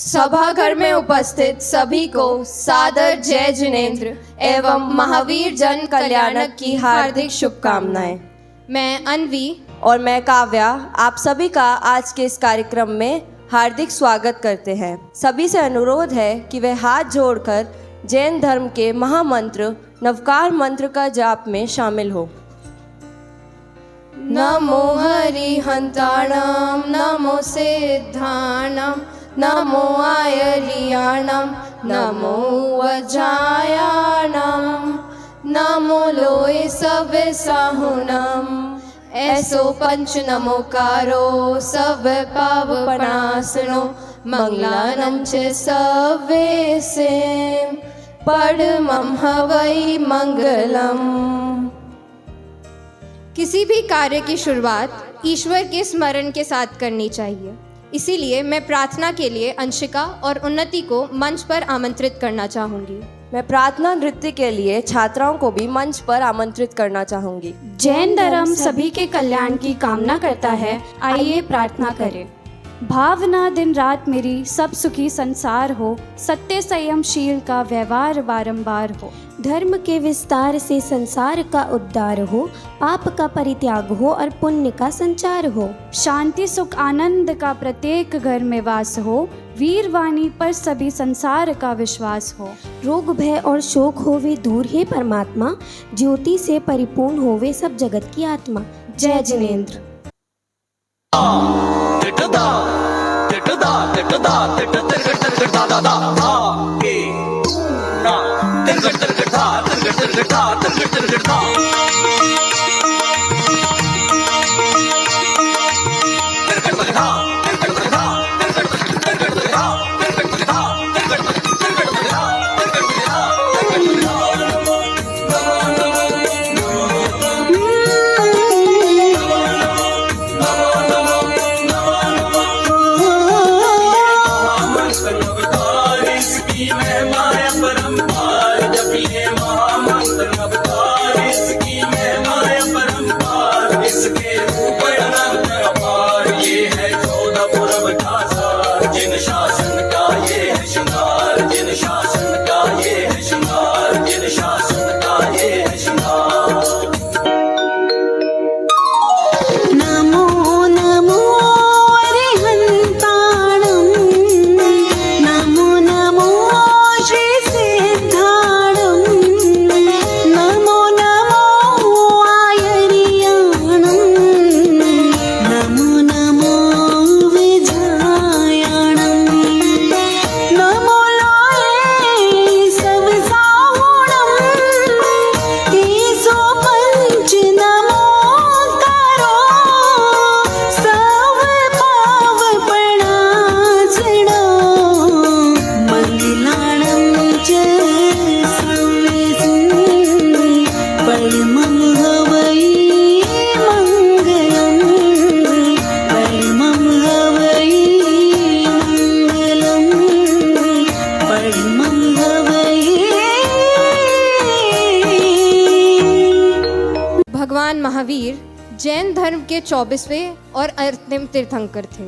सभाघर में उपस्थित सभी को सादर जय जिनेंद्र एवं महावीर जन कल्याणक की हार्दिक शुभकामनाएं। मैं अनवी और मैं काव्या आप सभी का आज के इस कार्यक्रम में हार्दिक स्वागत करते हैं। सभी से अनुरोध है कि वे हाथ जोड़कर जैन धर्म के महामंत्र नवकार मंत्र का जाप में शामिल हो। नमो हरिहंताणं नमो सिद्धाणं नमो आयर्याणं नमो वज्रायाणं नमो लोय सविसाहुणं ऐसो पंच नमोकारो सब पावपनासनो मंगलानं च सवेसे परमं हवै मंगलम्। किसी भी कार्य की शुरुआत ईश्वर के स्मरण के साथ करनी चाहिए। इसीलिए मैं प्रार्थना के लिए अंशिका और उन्नति को मंच पर आमंत्रित करना चाहूँगी। मैं प्रार्थना नृत्य के लिए छात्राओं को भी मंच पर आमंत्रित करना चाहूँगी। जैन धर्म सभी के कल्याण की कामना करता है। आइए प्रार्थना करें। भावना दिन रात मेरी सब सुखी संसार हो, सत्य संयमशील का व्यवहार बारंबार हो, धर्म के विस्तार से संसार का उद्धार हो, पाप का परित्याग हो और पुण्य का संचार हो, शांति सुख आनंद का प्रत्येक घर में वास हो, वीर वाणी पर सभी संसार का विश्वास हो, रोग भय और शोक होवे दूर हे परमात्मा, ज्योति से परिपूर्ण होवे सब जगत की आत्मा। जय जिनेंद्र। भगवान महावीर जैन धर्म के 24वें और अंतिम तीर्थंकर थे।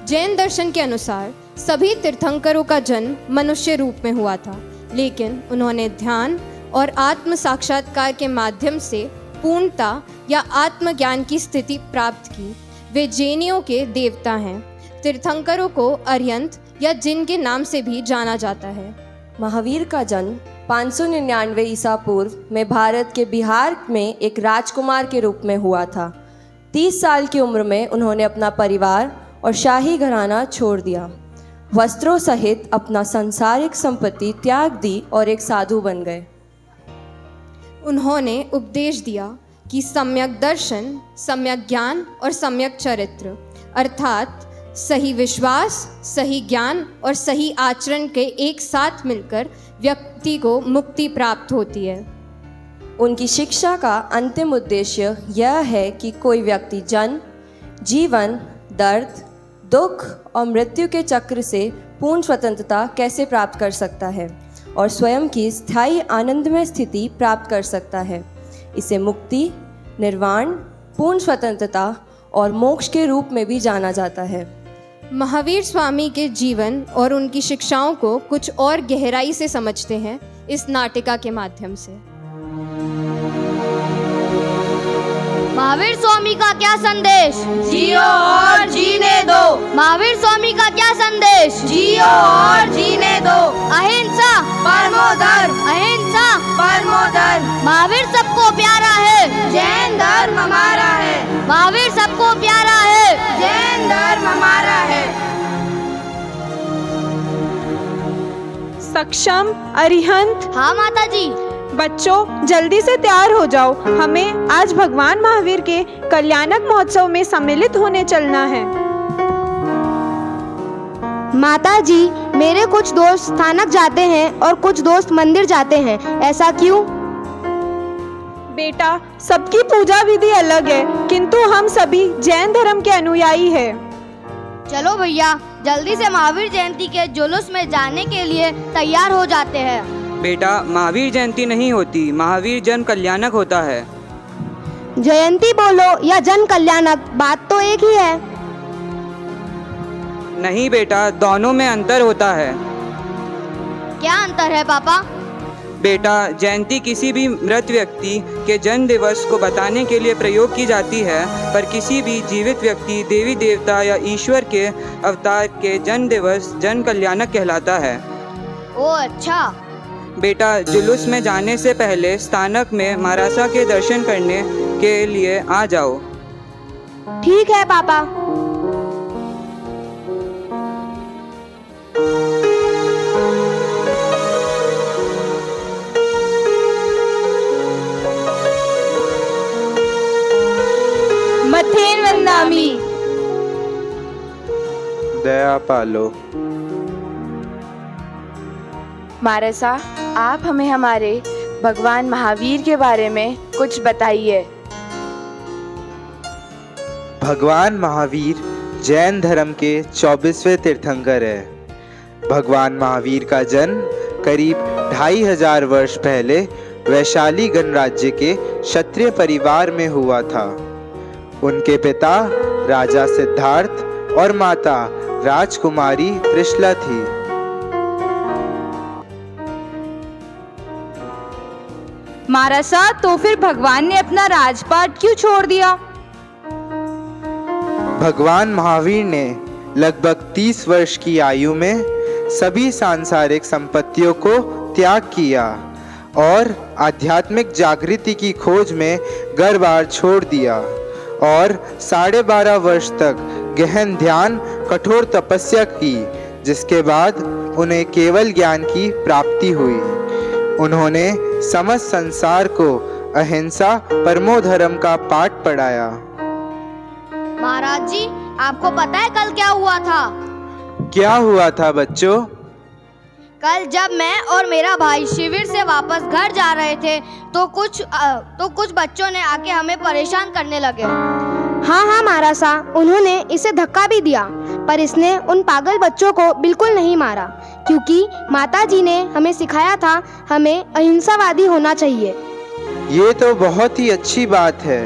जैन दर्शन के अनुसार सभी तीर्थंकरों का जन्म मनुष्य रूप में हुआ था, लेकिन उन्होंने ध्यान और आत्म साक्षात्कार के माध्यम से पूर्णता या आत्मज्ञान की स्थिति प्राप्त की। वे जैनियों के देवता हैं। तीर्थंकरों को अरिहंत या जिन के नाम से भी जाना जाता है। महावीर का जन्म 599 ईसा पूर्व में भारत के बिहार में एक राजकुमार के रूप में हुआ था। 30 साल की उम्र में उन्होंने अपना परिवार और शाही घराना छोड़ दिया, वस्त्रों सहित अपना सांसारिक संपत्ति त्याग दी और एक साधु बन गए। उन्होंने उपदेश दिया कि सम्यक दर्शन, सम्यक ज्ञान और सम्यक चरित्र अर्थात सही विश्वास, सही ज्ञान और सही आचरण के एक साथ मिलकर व्यक्ति को मुक्ति प्राप्त होती है। उनकी शिक्षा का अंतिम उद्देश्य यह है कि कोई व्यक्ति जन्म, जीवन, दर्द, दुख और मृत्यु के चक्र से पूर्ण स्वतंत्रता कैसे प्राप्त कर सकता है और स्वयं की स्थायी आनंदमय स्थिति प्राप्त कर सकता है। इसे मुक्ति, निर्वाण, पूर्ण स्वतंत्रता और मोक्ष के रूप में भी जाना जाता है। महावीर स्वामी के जीवन और उनकी शिक्षाओं को कुछ और गहराई से समझते हैं इस नाटिका के माध्यम से। महावीर स्वामी का क्या संदेश? जियो और जीने दो। महावीर स्वामी का क्या संदेश? जियो और जीने दो। अहिंसा परमो धर्म, अहिंसा परमो धर्म। महावीर सबको प्यारा है, जैन धर्म हमारा है। महावीर सबको प्यारा है, जैन धर्म हमारा है। सक्षम, अरिहंत। हाँ माता जी। बच्चों जल्दी से तैयार हो जाओ, हमें आज भगवान महावीर के कल्याणक महोत्सव में सम्मिलित होने चलना है। माता जी, मेरे कुछ दोस्त स्थानक जाते हैं और कुछ दोस्त मंदिर जाते हैं, ऐसा क्यों? बेटा, सबकी पूजा विधि अलग है, किंतु हम सभी जैन धर्म के अनुयायी हैं। चलो भैया, जल्दी से महावीर जयंती के जुलूस में जाने के लिए तैयार हो जाते हैं। बेटा, महावीर जयंती नहीं होती, महावीर जन कल्याणक होता है। जयंती बोलो या जन कल्याणक, बात तो एक ही है। नहीं बेटा, दोनों में अंतर होता है। क्या अंतर है पापा? बेटा, जयंती किसी भी मृत व्यक्ति के जन्म दिवस को बताने के लिए प्रयोग की जाती है, पर किसी भी जीवित व्यक्ति, देवी देवता या ईश्वर के अवतार के जन्म दिवस जन कल्याणक कहलाता है। ओ अच्छा। बेटा, जुलूस में जाने से पहले स्थानक में महारासा के दर्शन करने के लिए आ जाओ। ठीक है पापा। मथेन वंदामी। दया पालो। मारसा, आप हमें हमारे भगवान महावीर के बारे में कुछ बताइए। भगवान महावीर जैन धर्म के 24वें तीर्थंकर है। भगवान महावीर का जन्म करीब 2500 वर्ष पहले वैशाली गणराज्य के क्षत्रिय परिवार में हुआ था। उनके पिता राजा सिद्धार्थ और माता राजकुमारी त्रिशला थी। मारसा, तो फिर भगवान ने अपना राजपाट क्यों छोड़ दिया? भगवान महावीर ने लगभग 30 वर्ष की आयु में सभी सांसारिक संपत्तियों को त्याग किया और आध्यात्मिक जागृति की खोज में घर बार छोड़ दिया और 12.5 वर्ष तक गहन ध्यान, कठोर तपस्या की, जिसके बाद उन्हें केवल ज्ञान की प्राप्ति हुई। उन्होंने समस्त संसार को अहिंसा परमो धर्म का पाठ पढ़ाया। महाराज जी, आपको पता है कल क्या हुआ था? क्या हुआ था बच्चों? कल जब मैं और मेरा भाई शिविर से वापस घर जा रहे थे तो कुछ बच्चों ने आके हमें परेशान करने लगे। हाँ मारासा, उन्होंने इसे धक्का भी दिया, पर इसने उन पागल बच्चों को बिल्कुल नहीं मारा, क्योंकि माता जी ने हमें सिखाया था हमें अहिंसावादी होना चाहिए। ये तो बहुत ही अच्छी बात है,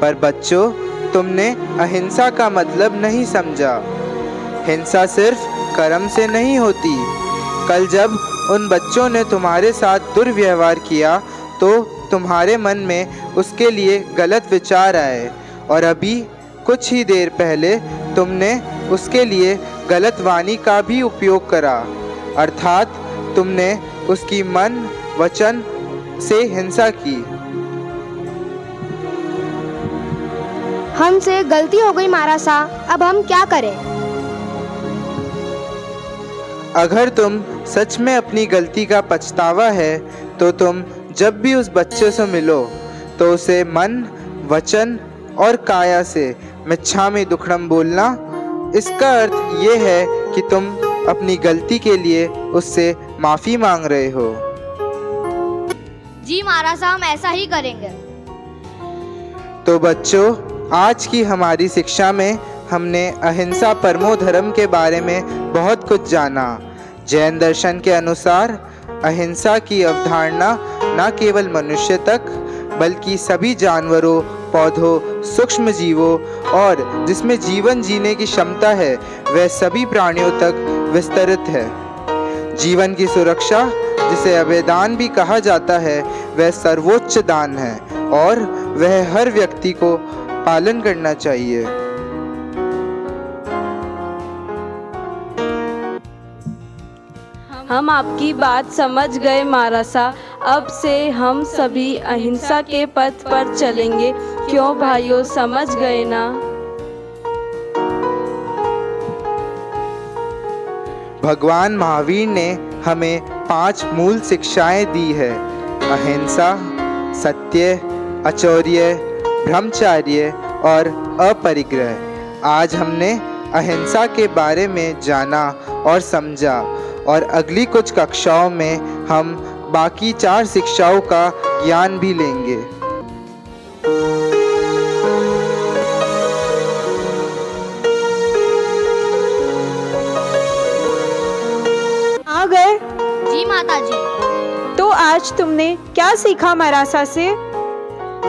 पर बच्चों, तुमने अहिंसा का मतलब नहीं समझा। हिंसा सिर्फ कर्म से नहीं होती। कल जब उन बच्चों ने तुम्हारे साथ दुर्व्यवहार किया तो तुम्हारे मन में उसके लिए गलत विचार आए, और अभी कुछ ही देर पहले तुमने उसके लिए गलत वाणी का भी उपयोग करा, अर्थात तुमने उसकी मन वचन से हिंसा की। हमसे गलती हो गई मारासा, अब हम क्या करें? अगर तुम सच में अपनी गलती का पछतावा है तो तुम जब भी उस बच्चे से मिलो तो उसे मन, वचन और काया से मिच्छामि दुक्कडम बोलना। इसका अर्थ ये है कि तुम अपनी गलती के लिए उससे माफ़ी मांग रहे हो। जी महाराज, हम ऐसा ही करेंगे। तो बच्चों, आज की हमारी शिक्षा में हमने अहिंसा परमो धर्म के बारे में बहुत कुछ जाना। जैन दर्शन के अनुसार अहिंसा की अवधारणा न केवल मनुष्य तक बल्कि सभी जानवरों, पौधों, सूक्ष्म जीवों और जिसमें जीवन जीने की क्षमता है वह सभी प्राणियों तक विस्तृत है। जीवन की सुरक्षा, जिसे अभयदान भी कहा जाता है, वह सर्वोच्च दान है और वह हर व्यक्ति को पालन करना चाहिए। हम आपकी बात समझ गए मारासा। अब से हम सभी अहिंसा के पथ पर चलेंगे। क्यों भाइयों, समझ गए ना? भगवान महावीर ने हमें 5 मूल शिक्षाएं दी है: अहिंसा, सत्य, अचौर्य, ब्रह्मचर्य और अपरिग्रह। आज हमने अहिंसा के बारे में जाना और समझा और अगली कुछ कक्षाओं में हम बाकी 4 शिक्षाओं का ज्ञान भी लेंगे। आ गए? जी माता जी। तो आज तुमने क्या सीखा मरासा से?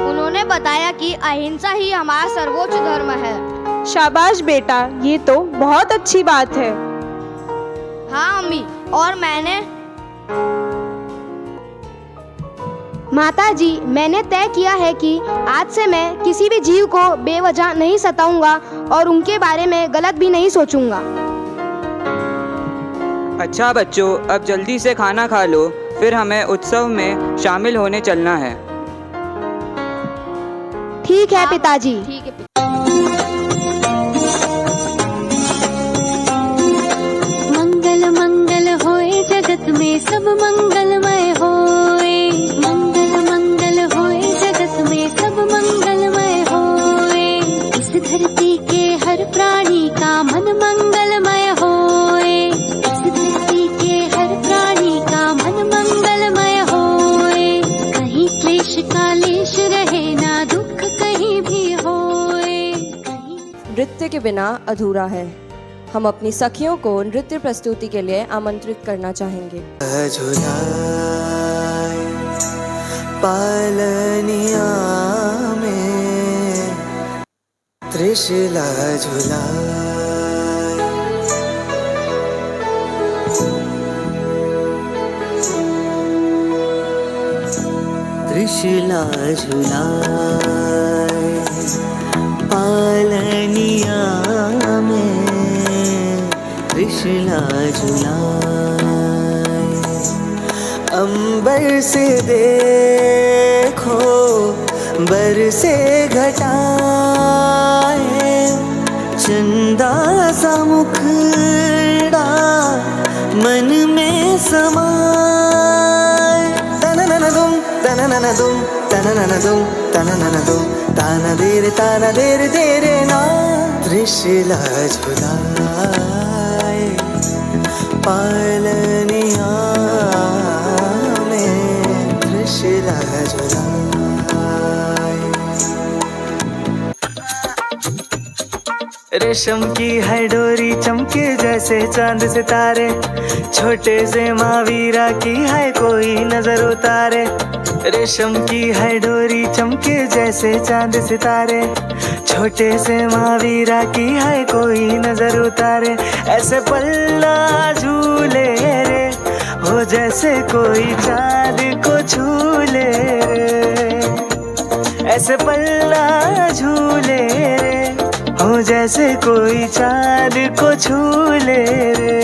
उन्होंने बताया कि अहिंसा ही हमारा सर्वोच्च धर्म है। शाबाश बेटा, ये तो बहुत अच्छी बात है। हाँ अम्मी, और माता जी, मैंने तय किया है कि आज से मैं किसी भी जीव को बेवजह नहीं सताऊंगा और उनके बारे में गलत भी नहीं सोचूंगा। अच्छा बच्चों, अब जल्दी से खाना खा लो, फिर हमें उत्सव में शामिल होने चलना है। ठीक है पिताजी। ठीक है। मंगल मंगल होए जगत में सब मंगलमय होए। मंगल मंगल होए जगत में सब मंगलमय होए। इस धरती के हर प्राणी का मन मंगलमय होए। इस धरती के हर प्राणी का मन मंगलमय होए। कहीं क्लेश का लेश रहे ना, दुख कहीं भी होए। नृत्य के बिना अधूरा है। हम अपनी सखियों को नृत्य प्रस्तुति के लिए आमंत्रित करना चाहेंगे। पालनिया में त्रिशूला झुलाए, त्रिशूला झुलाए पालनिया में, त्रिशूला झुलाए। अंबर से देखो बरसे घटाए, चंदा सा मुखड़ा मन में समाए। तनननदुम तनननदुम तनननदुम तनननदुम, ताना देरे देरे ना। त्रिशूला झुलाए पालनिया में, त्रिशूला झुलाए। रेशम की है डोरी चमके जैसे चांद सितारे, छोटे से महावीरा की है कोई नजर उतारे। रेशम की है डोरी चमके जैसे चांद सितारे, छोटे से महावीरा की है कोई नजर उतारे। ऐसे पल्ला झूले रे, हो जैसे कोई चांद को छूले रे। ऐसे पल्ला झूले रे, हो जैसे कोई चांद को छूले रे।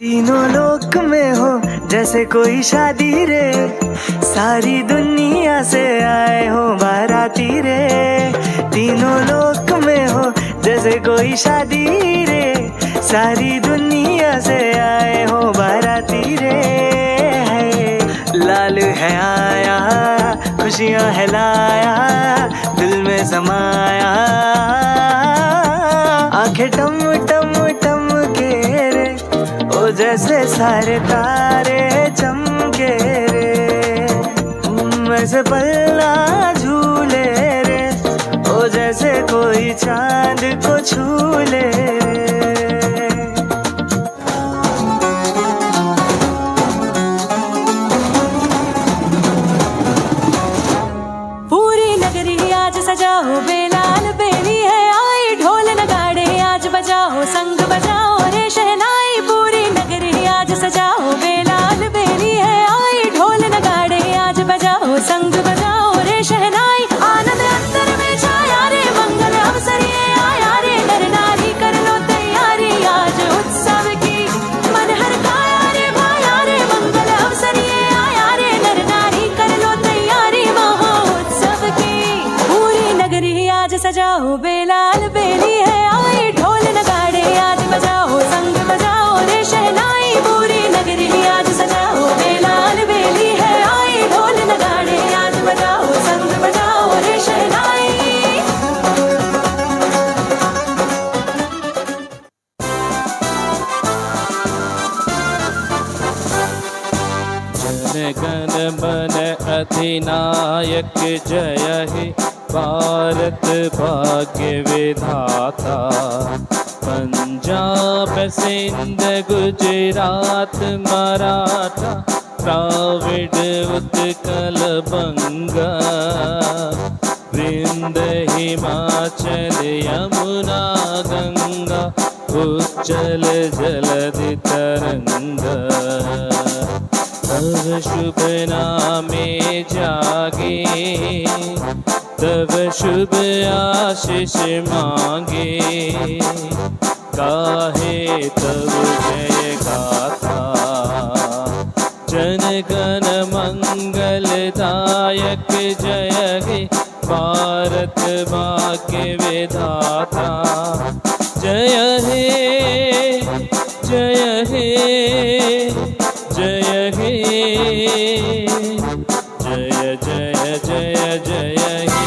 तीनों लोक में हो जैसे कोई शादी रे, सारी दुनिया से आए हो बाराती रे। तीनों लोक में हो जैसे कोई शादी रे, सारी दुनिया से आए हो बाराती रे। लाल है आया, खुशियां है लाया, दिल में समाया। आंखें टम टम टम के रे, ओ जैसे सारे तारे चमके रे। वैसे पल्ला झूले रे, ओ जैसे कोई चांद को छूले रे। आज सजाओ बेलाल बेली है आई ढोल नगाड़े आज बजाओ संग बजाओ रे शहनाई पूरी नगरी आज सजाओ बेलाल बेली है आई ढोल नगाड़े आज बजाओ संग बजाओ रे शहनाई आनंद अंतर में छाया रे मंगल अवसर ये आया रे नर नारी कर लो तैयारी आज उत्सव की मन हर काया रे भाया रे मंगल अवसर ये आया रे नर नारी कर लो तैयारी महोत्सव की पूरी नगरी आज सजाओ बेलाल बेली है आई ढोल नगाड़े आज बजाओ संग बजाओ रे शहनाई पूरी नगरी आज सजाओ बेलाल बेली है आई ढोल नगाड़े आज बजाओ संग बजाओ रे शहनाई जन गण मन अधिनायक जय हे भारत भाग्य विधाता पंजाब सिंध गुजरात मराठा द्राविड उत्कल बंगा विंध्य हिमाचल यमुना गंगा उच्चल जलधि तरंगा तव शुभ नामे जागे तव शुभ आशीष मांगे गाहे तव जय गाथा जन गण मंगलदायक जय हे भारत भाग्य विधाता जय हे जय हे जय हे जय जय जय जय हे